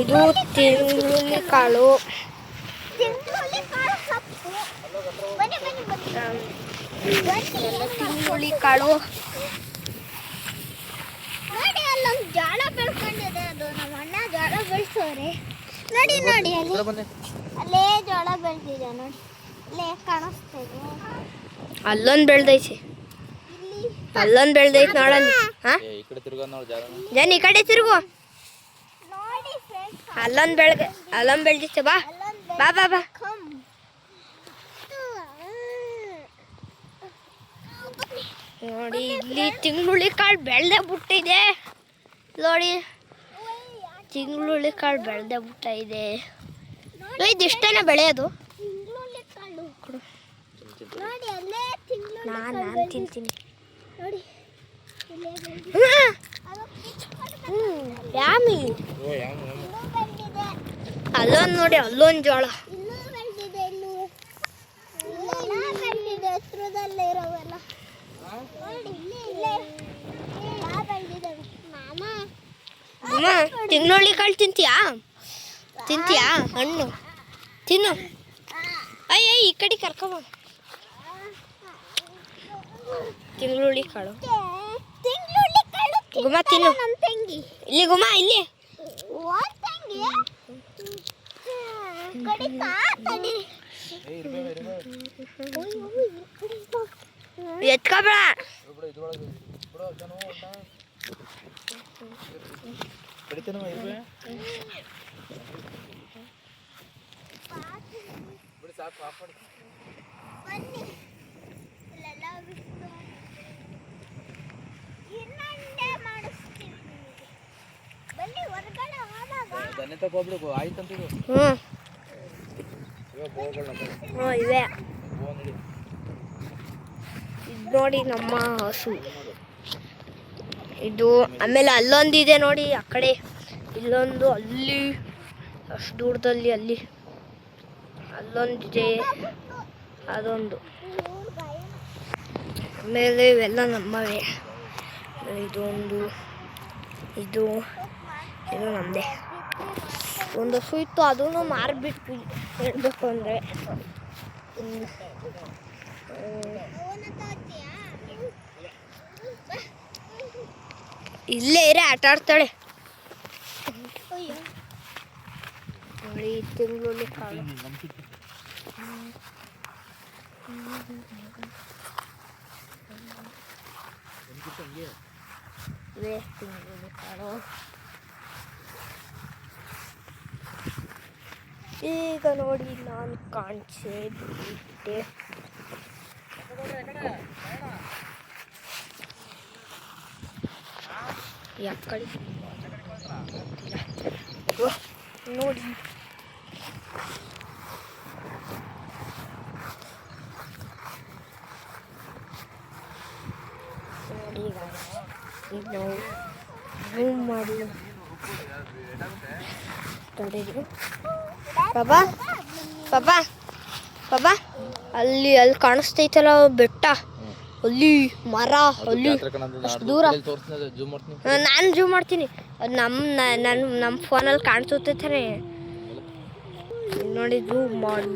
ಇದು ತಿಂಗುಳಿ ಕಾಳು. ತಿಂಗುಳಿ ಕಾಳು ನೋಡಿ, ಅಲ್ಲೊಂದು ಜಾಳ ಬೆಳ್ಕೊಂಡಿದೆ. ಅದು ನಮ್ಮ ಅಣ್ಣ ಜಾಳ ಬೆಳೆಸೋರೆ. ನೋಡಿ ನೋಡಿ, ಅಲ್ಲೇ ಜೋಳ ಬೆಳೆದಿದೆ ನೋಡಿ, ಅಲ್ಲೇ ಕಾಣಿಸ್ತಾ ಇದೆ. ಅಲ್ಲೊಂದು ಬೆಳ್ದೈತಿ, ಅಲ್ಲೊಂದು ಬೆಳ್ದೈತಿ ನೋಡಲ್ಲಿ. ಜನ ಈ ಕಡೆ ತಿರುಗು. ಅಲ್ಲೊಂದು ಬೆಳ್ದೈತೆ. ಬಾ ಬಾ ಬಾ ಬಾ. ನೋಡಿ ಇಲ್ಲಿ ತಿಂಗುಳಿ ಕಾಳು ಬೆಳ್ದೆ ಬಿಟ್ಟಿದೆ ನೋಡಿ. ತಿಂಗುಳಿ ಕಾಳು ಬೆಳ್ದೆ ಬಿಟ್ಟ ಇದೆ. ಇದಿಷ್ಟೇನ ಬೆಳೆಯೋದು? ನಾನು ತಿಂತೀನಿ. ಯಾಮಿ ಅಲ್ಲೊಂದು ನೋಡಿ, ಅಲ್ಲೊಂದು ಜೋಳ. ತಿಂಗುಳಿ ಕಾಳು ತಿಂತೀಯಾ? ಹಣ್ಣು ತಿನ್ನು. ಅಯ್ಯ ಈ ಕಡೆ ಕರ್ಕೊಂಬ. ತಿಂಗುಳಿ ಕಾಳು ಗುಮ್ಮ ತಿನ್ನು. ಇಲ್ಲಿ ಗುಮ್ಮ, ಇಲ್ಲಿ ಎತ್ಕೋಬೇಡ. ಇವೆ ಇದು ನೋಡಿ ನಮ್ಮ ಹಸು. ಇದು ಆಮೇಲೆ ಅಲ್ಲೊಂದಿದೆ ನೋಡಿ, ಆ ಕಡೆ ಇಲ್ಲೊಂದು, ಅಲ್ಲಿ ಅಷ್ಟು ದೂರದಲ್ಲಿ ಅಲ್ಲಿ ಅಲ್ಲೊಂದಿದೆ, ಅದೊಂದು. ಆಮೇಲೆ ಇವೆಲ್ಲ ನಮ್ಮವೇ. ಇದೊಂದು, ಇದು ನಮ್ಮದೇ. ಒಂದು ಹಸು ಇತ್ತು, ಅದನ್ನು ಮಾರಿಬಿಟ್ಟು ಹೇಳಬೇಕು ಅಂದರೆ. ಇಲ್ಲೇ ಇರೇ ಆಟ ಆಡ್ತಾಳೆ ನೋಡಿ. ತಿಂಗುಳಿ ಕಾಳು ತಿಂಗುಳಿ ಕಾಳು. ಈಗ ನೋಡಿ, ನಾನು ಕಾಣಿಸಿದ್ದೆ. ಯಾಕಡೆ ನೋಡಿ, ಈಗ ನಾವು ಝೂಮ್ ಮಾಡಿ ತಡೆದು. ಪಾಪಾ ಪಾಪಾ ಪಾಪಾ, ಅಲ್ಲಿ ಕಾಣಿಸ್ತೈತಲ್ಲ ಬೆಟ್ಟ, ಅಲ್ಲಿ ಮರ, ಅಲ್ಲಿ ಅಷ್ಟು ದೂರ. ನಾನು ಜೂಮ್ ಮಾಡ್ತೀನಿ. ಅದು ನಮ್ಮ ಫೋನಲ್ಲಿ ಕಾಣಿಸುತ್ತೆ ತಾನೆ ನೋಡಿ. ಜೂಮ್ ಮಾಡಿ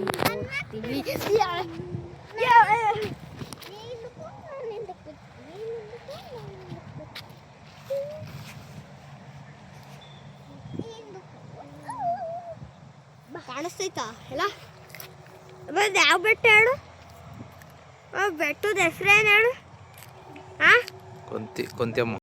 ಕಾಣಿಸ್ತೈತಾ ಎಲ್ಲ? ಯಾವ ಬೆಟ್ಟ ಹೇಳು? ಬೆಟ್ಟದ ಹೆಸರೇನು ಹೇಳು? ಕೊಂತ್ಯಮ್ಮ.